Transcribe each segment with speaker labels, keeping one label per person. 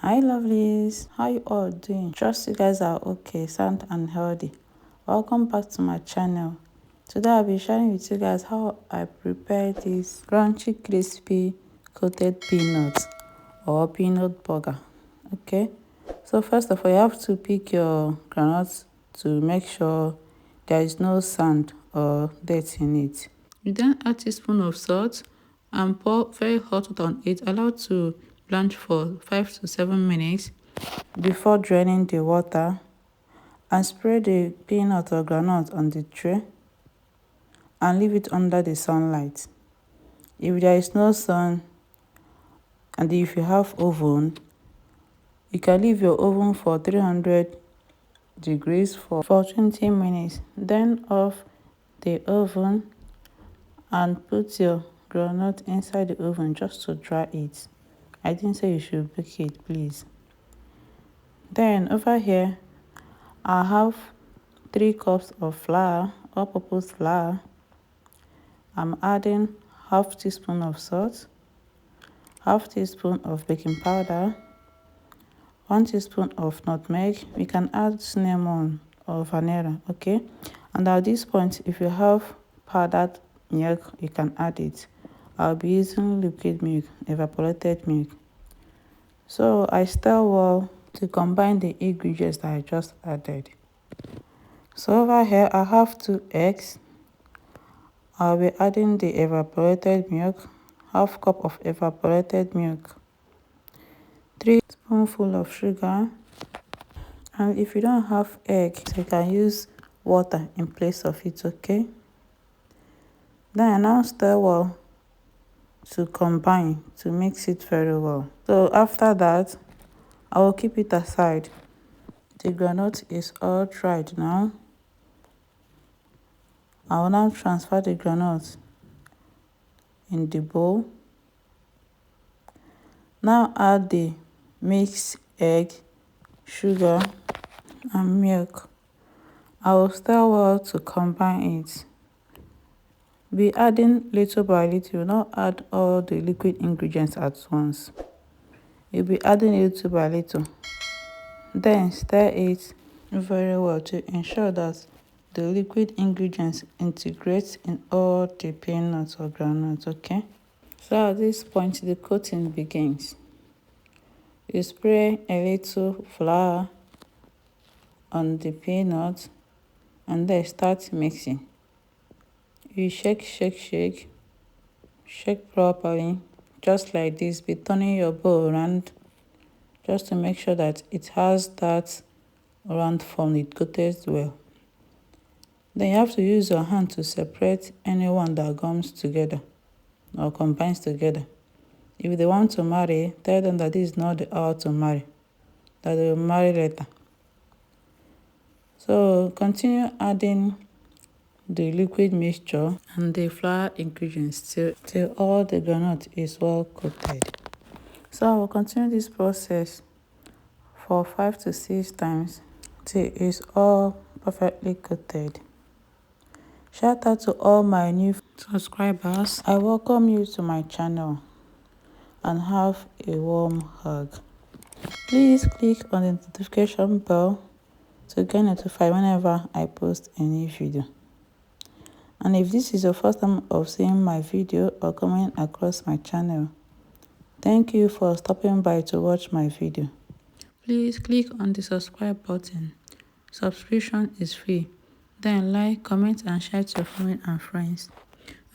Speaker 1: Hi lovelies, how you all doing? Trust you guys are okay, sound and healthy. Welcome back to my channel. Today I'll be sharing with you guys how I prepare this crunchy crispy coated peanuts or peanut burger. Okay, so first of all you have to pick your groundnuts to make sure there is no sand or dirt in it. You then add a teaspoon of salt and pour very hot water on it. Allow to blanch for 5 to 7 minutes before draining the water, and spread the peanut or groundnut on the tray and leave it under the sunlight. If there is no sun and if you have oven, you can leave your oven for 300 degrees for 20 minutes. Then off the oven and put your groundnut inside the oven just to dry it. I didn't say you should bake it, please. Then over here I have 3 cups of flour, all-purpose flour. I'm adding half teaspoon of salt, half teaspoon of baking powder, 1 teaspoon of nutmeg. You can add cinnamon or vanilla, okay? And at this point, if you have powdered milk, you can add it. I'll be using liquid milk, evaporated milk. So I stir well to combine the ingredients that I just added. So over here I have 2 eggs. I'll be adding the evaporated milk, half cup of evaporated milk, 3 spoonfuls of sugar, and if you don't have egg, you can use water in place of it, okay? Then I now stir well to combine, to mix it very well. So after that, I will keep it aside. The groundnut is all dried now. I will now transfer the groundnut in the bowl. Now add the mixed egg, sugar and milk. I will stir well to combine it. Be adding little by little, not add all the liquid ingredients at once. You'll be adding little by little. Then stir it very well to ensure that the liquid ingredients integrate in all the peanuts or groundnuts, okay? So at this point the coating begins. You spray a little flour on the peanut and then start mixing. You shake properly, just like this. Be turning your bowl around just to make sure that it has that round form, it coated well. Then you have to use your hand to separate any one that gums together or combines together. If they want to marry, tell them that this is not the hour to marry, that they will marry later. So continue adding the liquid mixture and the flour ingredients till all the groundnut is well coated. So I will continue this process for 5 to 6 times till it's all perfectly coated. Shout out to all my new subscribers. I welcome you to my channel and have a warm hug. Please click on the notification bell to get notified whenever I post a new video. And if this is your first time of seeing my video or coming across my channel, thank you for stopping by to watch my video. Please click on the subscribe button. Subscription is free. Then like, comment and share to your family and friends.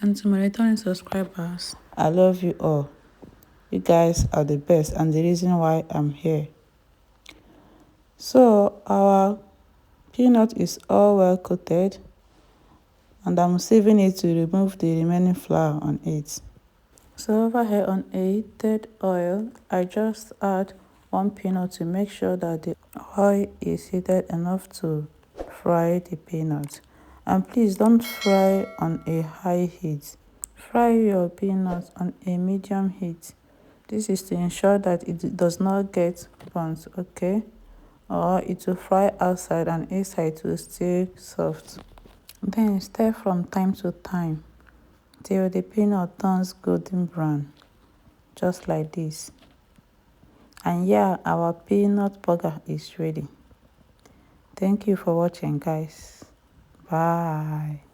Speaker 1: And to my returning subscribers, I love you all. You guys are the best and the reason why I'm here. So our peanut is all well coated and I'm saving it to remove the remaining flour on it. So over here on a heated oil, I just add 1 peanut to make sure that the oil is heated enough to fry the peanut. And please don't fry on a high heat. Fry your peanuts on a medium heat. This is to ensure that it does not get burnt, okay? Or it will fry outside and inside will stay soft. Then stir from time to time till the peanut turns golden brown, just like this. And yeah, our peanut burger is ready. Thank you for watching, guys. Bye.